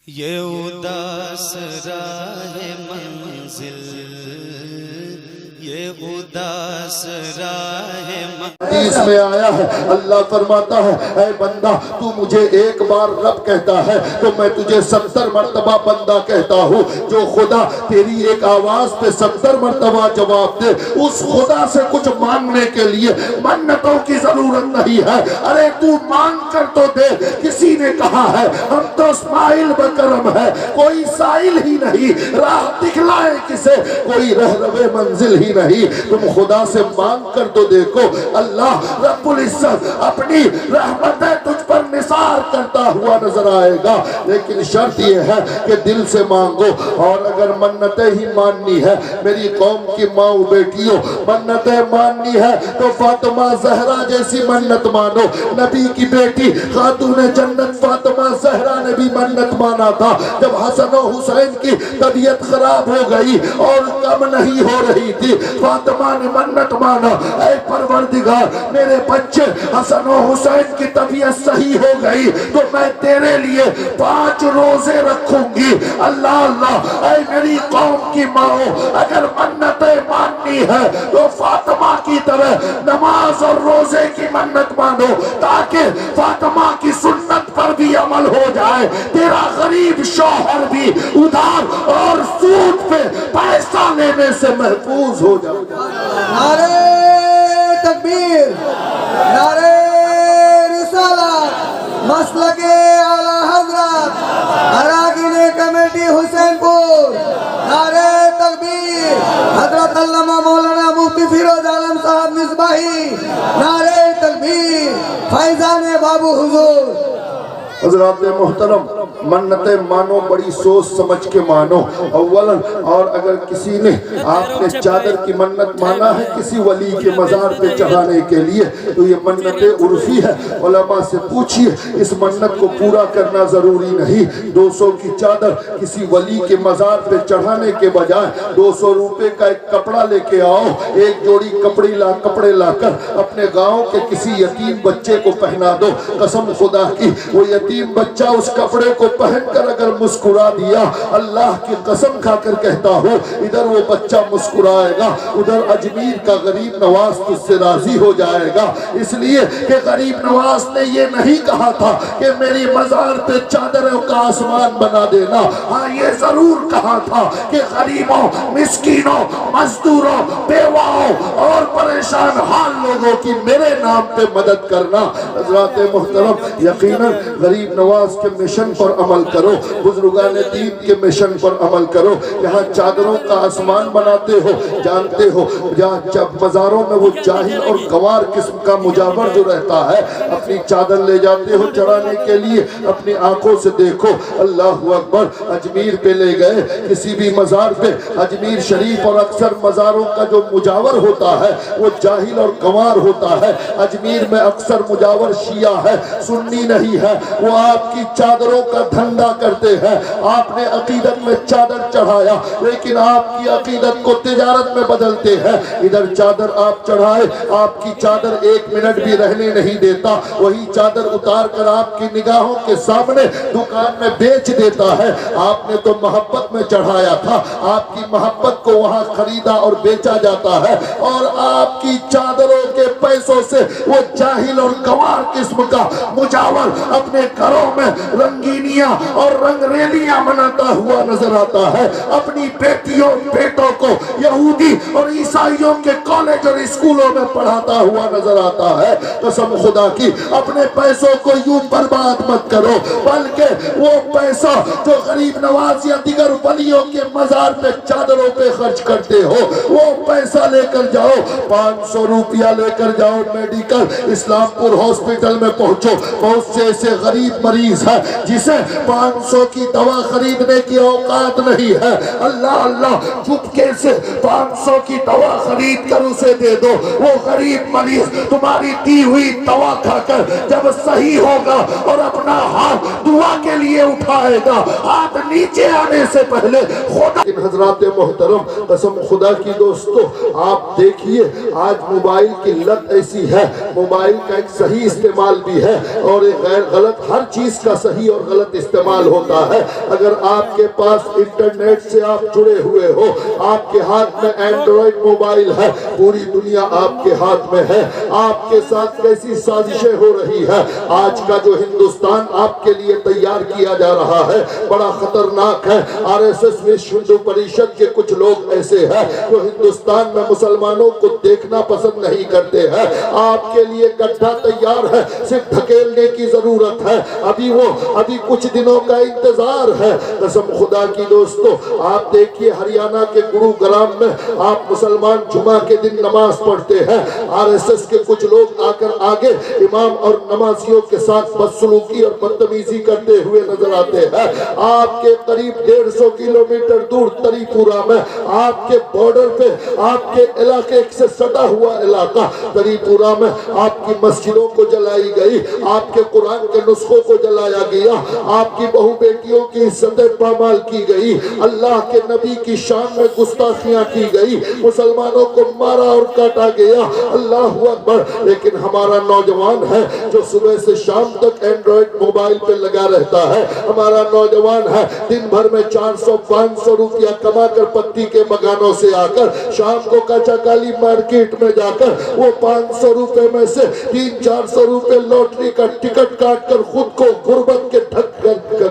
یہ اداس راہ منزل، یہ اداس راہ منزل۔ حدیث میں آیا ہے، اللہ فرماتا ہے اے بندہ تو مجھے ایک بار رب کہتا ہے تو میں تجھے 70 مرتبہ بندہ کہتا ہوں۔ جو خدا تیری ایک آواز پہ 70 مرتبہ جواب دے، اس خدا سے کچھ مانگنے کے لیے منتوں کی ضرورت نہیں ہے۔ ارے تو مانگ کر تو دے۔ کسی نے کہا ہے ہم تو اسماعیل بکرم ہے، کوئی سائل ہی نہیں، راہ دکھلائے کسے، کوئی رہنما منزل ہی نہیں۔ تم خدا سے مانگ کر تو دیکھو، اللہ رب العزت اپنی رحمتیں تجھ پر نثار کرتا ہوا نظر آئے گا، لیکن شرط یہ ہے کہ دل سے مانگو۔ اور اگر منتیں ہی ماننی ہے، میری قوم کی ماں بیٹیوں، منتیں ماننی ہے تو فاطمہ زہرا جیسی منت مانو۔ نبی کی بیٹی خاتون جنت فاطمہ زہرا نے بھی منت مانا تھا جب حسن و حسین کی طبیعت خراب ہو گئی اور کم نہیں ہو رہی تھی، فاطمہ نے منت مانا اے پروردگار میرے بچے حسن و حسین کی طبیعت صحیح ہو گئی تو میں تیرے لیے 5 روزے رکھوں گی۔ اللہ اللہ، اے میری قوم کی ماں، اگر منتیں ماننی ہے تو فاطمہ کی طرح نماز اور روزے کی منت مانو تاکہ فاطمہ کی سنت پر بھی عمل ہو جائے، تیرا غریب شوہر بھی ادھار اور سود پہ پیسہ لینے سے محفوظ ہو جائے۔ نعرہ تکبیر، نعرہ رسالت، مسلک اعلی حضرت اراکین کمیٹی حسین پور، نعرہ تکبیر، حضرت علامہ مولانا مفتی فیروز عالم صاحب مصباحی، نعرہ تکبیر، فیضان بابو حضور۔ حضرات محترم، منتیں مانو بڑی سوچ سمجھ کے مانو اولاً، اور اگر کسی نے آپ نے چادر کی منت مانا ہے کسی ولی کے مزار پہ چڑھانے کے لیے تو یہ منتیں عرفی ہے، علماء سے پوچھئے اس منت کو پورا کرنا ضروری نہیں۔ 200 کی چادر کسی ولی کے مزار پہ چڑھانے کے بجائے 200 روپے کا ایک کپڑا لے کے آؤ، ایک جوڑی کپڑے لا کر اپنے گاؤں کے کسی یتیم بچے کو پہنا دو۔ قسم خدا کی وہ یتیم بچہ اس کپڑے کو پہن کر اگر مسکرا دیا، اللہ کی قسم کھا کر کہتا ہوں ادھر وہ بچہ مسکرائے گا، ادھر اجمیر کا غریب نواز تجھ سے راضی ہو جائے گا۔ اس لیے کہ غریب نواز نے یہ نہیں کہا تھا کہ میری مزار پہ چادروں کا آسمان بنا دینا، ہاں یہ ضرور کہا تھا کہ غریبوں، مسکینوں، مزدوروں، بیواؤں اور پریشان حال لوگوں کی میرے نام پہ مدد کرنا۔ حضرات محترم، یقیناً غریب نواز کے مشن پر عمل کرو، بزرگان دین کے مشن پر عمل کرو۔ یہاں چادروں کا آسمان بناتے ہو، جانتے ہو جب مزاروں میں وہ جاہل اور گوار قسم کا مجاور جو رہتا ہے اپنی چادر لے جاتے ہو چڑھانے کے لیے، اپنی آنکھوں سے دیکھو۔ اللہ اکبر، اجمیر پہ لے گئے کسی بھی مزار پہ، اجمیر شریف اور اکثر مزاروں کا جو مجاور ہوتا ہے وہ جاہل اور گوار ہوتا ہے۔ اجمیر میں اکثر مجاور شیعہ ہے، سنی نہیں ہے، وہ آپ کی چادروں کا دھندا کرتے ہیں۔ آپ نے عقیدت میں چادر چڑھایا لیکن آپ کی عقیدت کو تجارت میں بدلتے ہیں۔ ادھر چادر آپ چڑھائے، آپ کی چادر 1 منٹ بھی رہنے نہیں دیتا، وہی چادر اتار کر آپ کی نگاہوں کے سامنے دکان میں بیچ دیتا ہے۔ آپ نے تو محبت میں چڑھایا تھا، آپ کی محبت کو وہاں خریدا اور بیچا جاتا ہے، اور آپ کی چادروں کے پیسوں سے وہ جاہل اور گوار قسم کا مجاور اپنے گھروں میں رنگینیاں اور رنگ ریلیاں مناتا ہوا نظر آتا ہے، اپنی بیٹیوں بیٹوں کو یہودی اور عیسائیوں کے کالج اور اسکولوں میں پڑھاتا ہوا نظر آتا ہے۔ قسم خدا کی اپنے پیسوں کو یوں برباد مت کرو، بلکہ وہ پیسہ جو غریب نواز یا دیگر ولیوں کے مزار پہ چادروں پہ خرچ کرتے ہو وہ پیسہ لے کر جاؤ، 500 روپیہ لے کر جاؤ، میڈیکل اسلام پور ہاسپٹل میں پہنچو۔ بہت سے ایسے غریب مریض ہے جسے 500 کی دوا خریدنے کی اوقات نہیں ہے، اللہ اللہ چپکے سے 500 کی دوا خرید کر اسے دے دو۔ وہ غریب مریض تمہاری دی ہوئی دوا کھا کر جب صحیح ہوگا اور اپنا ہاتھ دعا کے لیے اٹھائے گا، ہاتھ نیچے آنے سے پہلے خدا۔ حضرات محترم، قسم خدا کی دوستو، آپ دیکھیے آج موبائل کی لت ایسی ہے، موبائل کا ایک صحیح استعمال بھی ہے اور ایک غیر غلط ہر چیز کا صحیح اور غلط استعمال ہوتا ہے. اگر آپ کے پاس انٹرنیٹ سے آپ جڑے ہوئے ہو, آپ کے ہاتھ میں اینڈرائڈ موبائل ہے, پوری دنیا آپ کے ہاتھ میں ہے, آپ کے ساتھ کیسی سازشیں ہو رہی ہے. آج کا جو ہندوستان آپ کے لیے تیار کیا جا رہا ہے بڑا خطرناک ہے. RSS وشو ہندو پریشد کے کچھ لوگ ایسے ہیں جو ہندوستان میں مسلمانوں کو دیکھنا پسند نہیں کرتے ہیں. آپ کے لیے گڈھا تیار ہے, صرف دھکیلنے کی ضرورت ہے. ابھی کچھ دنوں کا انتظار ہے. قسم خدا کی دوستو, آپ دیکھیے ہریانہ کے گرو گرام میں آپ مسلمان جمعہ کے دن نماز پڑھتے ہیں, RSS کے کچھ لوگ آ کر آگے امام اور نمازیوں کے ساتھ بدسلوکی اور بدتمیزی کرتے ہوئے نظر آتے ہیں. آپ کے قریب 150 کلومیٹر دور تری پورا میں آپ کے بارڈر پہ آپ کے علاقے سے سٹا ہوا علاقہ تری پورا میں آپ کی مسجدوں کو جلائی گئی, آپ کے قرآن کے نسخوں کو جلایا گیا, آپ کی بہو بیٹیوں کی عزتیں پامال کی گئی, اللہ کے نبی کی شان میں گستاخیاں کی گئی, مسلمانوں کو مارا اور کاٹا گیا. اللہ اکبر. لیکن ہمارا نوجوان ہے جو صبح سے شام تک اینڈرائڈ موبائل پہ لگا رہتا ہے. ہمارا نوجوان ہے دن بھر میں 400-500 روپیہ کما کر پتی کے بگانوں سے آ کر شام کو کچا کالی مارکیٹ میں جا کر وہ 500 روپے میں سے 300-400 روپے لوٹری کا ٹکٹ کاٹ کر خود کو غربت کے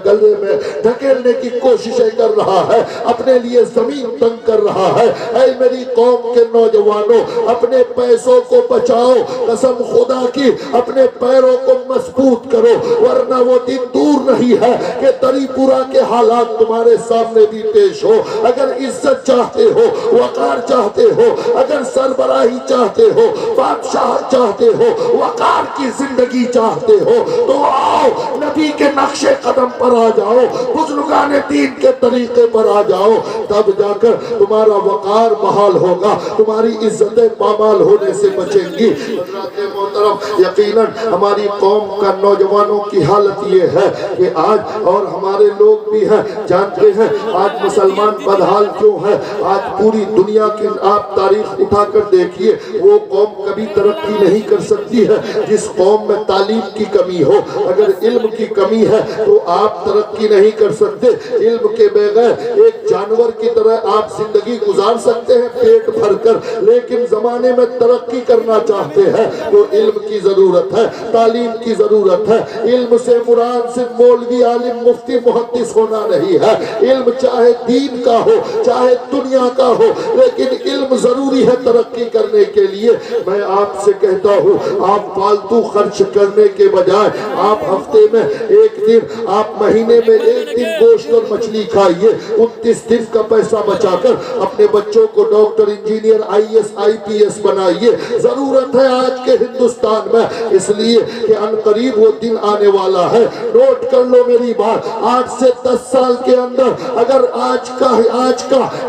گلے میں ڈھکیلنے کی کوششیں کر رہا ہے, اپنے لیے زمین تنگ کر رہا ہے. اے میری قوم کے نوجوانوں, اپنے پیسوں کو بچاؤ, قسم خدا کی اپنے پیروں کو مضبوط کرو, ورنہ وہ دن دور نہیں ہے کہ تری پورا کے حالات تمہارے سامنے بھی پیش ہو. اگر عزت چاہتے ہو, وقار چاہتے ہو, اگر سربراہی چاہتے ہو, بادشاہ چاہتے ہو, وقار کی زندگی چاہتے ہو, تو آؤ نبی کے نقش قدم پر آ جاؤ, بزرگان دین کے طریقے پر آ جاؤ. تب جا کر تمہارا وقار بحال ہوگا, تمہاری عزتیں پامال ہونے سے بچیں گی. حضرات محترم, یقیناً ہماری قوم کا نوجوانوں کی حالت یہ ہے کہ آج, اور ہمارے لوگ بھی ہیں جانتے ہیں آج مسلمان بدحال کیوں ہے. آج پوری دنیا کی آپ تاریخ اٹھا کر دیکھیے, وہ قوم کبھی ترقی نہیں کر سکتی ہے جس قوم میں تعلیم کی کمی ہو. اگر علم کی کمی ہے تو آپ ترقی نہیں کر سکتے. علم کے بغیر ایک جانور کی طرح آپ زندگی گزار سکتے ہیں پیٹ بھر کر, لیکن زمانے میں ترقی کرنا چاہتے ہیں تو علم کی ضرورت ہے, تعلیم کی ضرورت ہے. علم سے مراد صرف مولوی, عالم, مفتی, محدث ہونا نہیں ہے. علم چاہے دین کا ہو چاہے دنیا کا ہو, لیکن علم ضروری ہے ترقی کرنے کے لیے. میں آپ سے کہتا ہوں, آپ فالتو خرچ کرنے کے بجائے آپ ہفتے میں ایک دن, آپ مہینے میں ایک دن گوشت اور مچھلی کھائیے. 29 دن کا پیسہ بچا کر اپنے بچوں کو ڈاکٹر, انجینئر, IAS, IPS بنائیے. ضرورت ہے آج کے ہندوستان میں, اس لیے کہ ان قریب وہ دن آنے والا ہے. نوٹ کر لو میری بات, آج سے 10 سال کے اندر اگر آج کا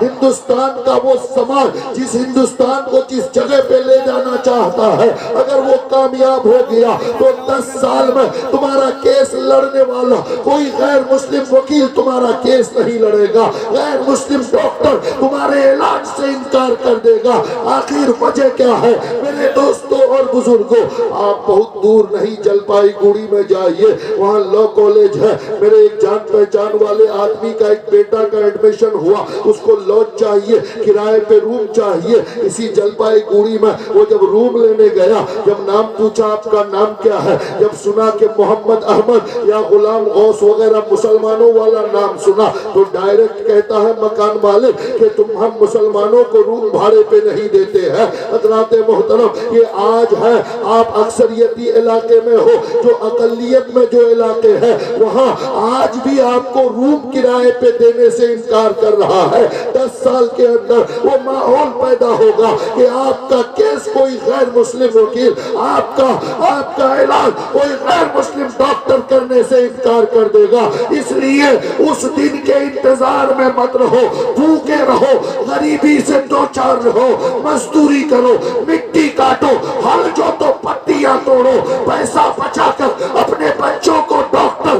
ہندوستان کا وہ سماج جس ہندوستان کو جس جگہ پہ لے جانا چاہتا ہے اگر وہ کامیاب ہو گیا تو 10 سال میں تمہارا کیس لڑنے والا کوئی غیر مسلم وکیل تمہارا کیس نہیں لڑے گا, غیر مسلم ڈاکٹر تمہارے علاج سے انکار کر دے گا. آخر وجہ کیا ہے میرے دوستوں اور بزرگوں؟ آپ بہت دور نہیں, جلپائی گوڑی میں جائیے, وہاں لا کالج ہے. میرے ایک جان پہچان والے آدمی کا ایک بیٹا کا ایڈمیشن ہوا, اس کو لاج چاہیے, کرائے پہ روم چاہیے. اسی جلپائی گوڑی میں وہ جب روم لینے گیا, جب نام پوچھا آپ کا نام کیا ہے, جب سنا کہ محمد احمد یا غلام غوث وغیرہ مسلمانوں والا نام سنا, تو ڈائریکٹ کہتا ہے مکان مالک کہ تم ہم مسلمانوں کو روم بھاڑے پہ نہیں دیتے ہیں. حضرات محترم, یہ آج ہے, آپ اکثریتی علاقے میں ہو, جو اقلیت میں جو علاقے ہیں وہاں آج بھی آپ کو روم کرائے پہ دینے سے انکار کر رہا ہے. 10 سال کے اندر وہ ماحول پیدا ہوگا کہ آپ کا کیس کوئی غیر مسلم وکیل, آپ کا علاج کوئی غیر مسلم ڈاکٹر کرنے سے انکار کر دے گا. اس لیے اس دن کے انتظار میں مت رہو, بھوکے رہو, غریبی سے دوچار رہو, مزدوری کرو, مٹی کاٹو, ہل جو تو پتیاں توڑو, پیسہ بچا کر اپنے بچوں کو ڈاکٹر,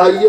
IAS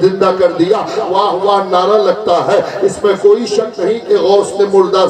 زندہ کر دیا، واہ واہ نعرہ لگتا ہے۔ اس میں کوئی شک نہیں کہ غوث نے مردہ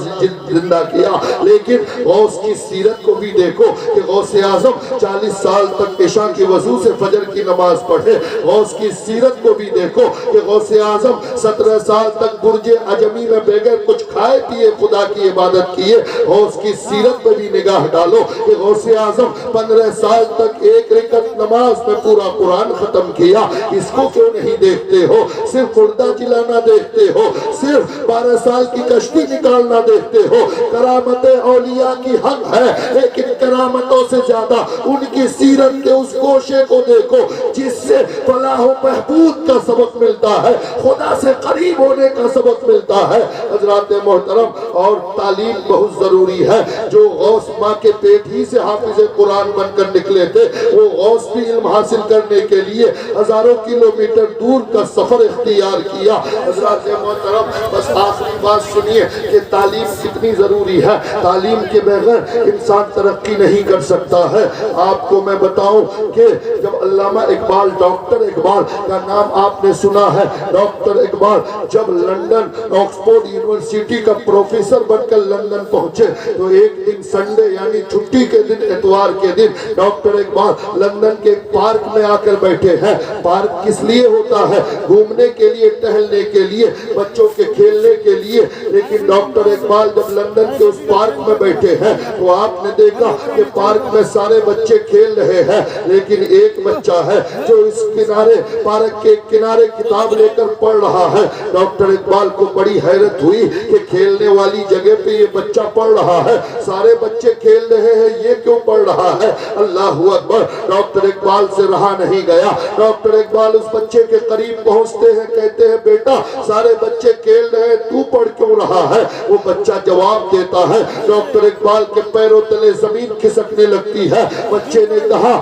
زندہ کیا، لیکن غوث کی سیرت کو بھی دیکھو کہ غوث اعظم 40 سال تک عشاء کی وضو سے فجر کی نماز پڑھے۔ غوث کی سیرت کو بھی دیکھو کہ غوث اعظم 17 سال تک برج عجمی میں بغیر کچھ کھائے پیے خدا کی عبادت کیے۔ غوث کی سیرت پر بھی نگاہ ڈالو کہ غوث اعظم 15 سال تک ایک رکعت نماز میں پورا قرآن ختم کیا۔ اس کو کیوں نہیں دیکھتے ہو؟ صرف مردہ جلانا دیکھتے ہو، صرف 12 سال کی کشتی نکالنا دیکھتے ہو۔ کرامت اولیاء کی حق ہے، لیکن کرامتوں سے زیادہ ان کی سیرت کے اس گوشے کو دیکھو جس سے فلاح و بہبود کا سبق ملتا ہے، خدا سے قریب ہونے کا سبق ملتا ہے۔ حضرات محترم، اور تعلیم بہت ضروری ہے۔ جو غوث ماں کے پیٹ ہی سے حافظ قرآن بن کر نکلے تھے، وہ غوث بھی علم حاصل کرنے کے لیے ہزاروں کلومیٹر دور کا سفر اختیار کیا۔ حضرات محترم، بس آخری بات سنیے کہ تعلیم کتنی ضروری ہے۔ تعلیم کے بغیر انسان ترقی نہیں کر سکتا ہے۔ آپ کو میں بتاؤں کہ جب علامہ اقبال، ڈاکٹر اقبال کا نام آپ نے سنا ہے، ڈاکٹر اقبال جب لندن آکسفورڈ یونیورسٹی کا پروفیسر بن کر لندن پہنچے تو ایک دن سنڈے یعنی چھٹی کے دن، اتوار کے دن، ڈاکٹر اقبال لندن کے پارک میں آ کر بیٹھے ہیں۔ پارک کس لیے ہوتا ہے؟ گھومنے کے لیے، ٹہلنے کے لیے، بچوں کے کھیلنے کے لیے۔ لیکن ڈاکٹر اقبال جب لندن کے اس پارک میں بیٹھے ہیں تو آپ نے دیکھا کہ پارک میں سارے بچے کھیل رہے ہیں، لیکن ایک بچہ ہے جو اس کنارے، پارک کے کنارے کتاب لے کر پڑھ رہا ہے۔ ڈاکٹر اقبال کو بڑی حیرت ہوئی کہ کھیلنے والی جگہ پہ یہ بچہ پڑھ رہا ہے، سارے بچے کھیل رہے ہیں، یہ کیوں پڑھ رہا ہے؟ اللہ اکبر! ڈاکٹر اقبال سے رہا نہیں گیا۔ ڈاکٹر اقبال اس بچے کے قریب پہنچتے ہیں، کہتے ہیں بیٹا سارے بچے کھیل رہے ہیں، تو پڑھ کیوں رہا ہے؟ وہ بچہ جواب دیتا ہے۔ ڈاکٹر اقبال کے پیروں تلے زمین کھسکنے لگتی ہے۔ بچے نے کہا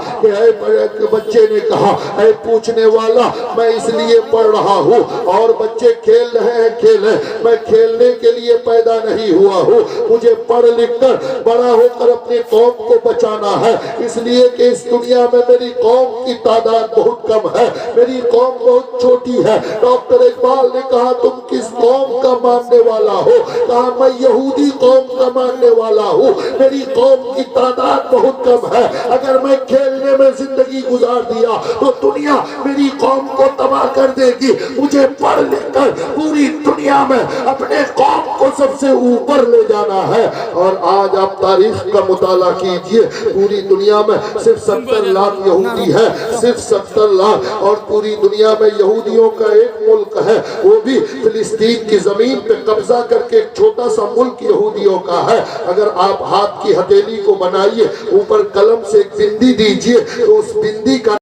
اے پوچھنے والا، میں اس لیے پڑھ رہا ہوں، اور بچے کھیل رہے ہیں کھیلیں، میں کھیلنے کے لیے پیدا نہیں ہوا ہوں، مجھے پڑھ لکھ کر بڑا ہو کر اپنی قوم کو بچانا ہے، اس لیے کہ اس دنیا میں میری قوم کی تعداد بہت کم ہے، میری قوم بہت چھوٹی ہے۔ ڈاکٹر اقبال نے کہا تم کس قوم کا ماننے والا ہو؟ کہا میں یہودی قوم کا ماننے والا ہوں، میری قوم کی تعداد بہت کم ہے، اگر میں کھیلنے میں زندگی گزار دیا تو دنیا میری قوم کو تباہ کر دے گی، مجھے پڑھ لکھ کر پوری دنیا میں اپنے قوم کو سب سے اوپر لے جانا ہے۔ اور آج آپ تاریخ کا مطالعہ کیجئے، پوری دنیا میں صرف 70 لاکھ یہودی ہے، صرف 70 لاکھ، اور پوری دنیا میں یہودیوں کا ایک ملک ہے، وہ بھی فلسطین کی زمین پہ قبضہ کر کے ایک چھوٹا سا ملک یہودیوں کا ہے۔ اگر آپ ہاتھ کی ہتھیلی کو بنائیے، اوپر قلم سے ایک بندی دیجئے تو اس بندی کا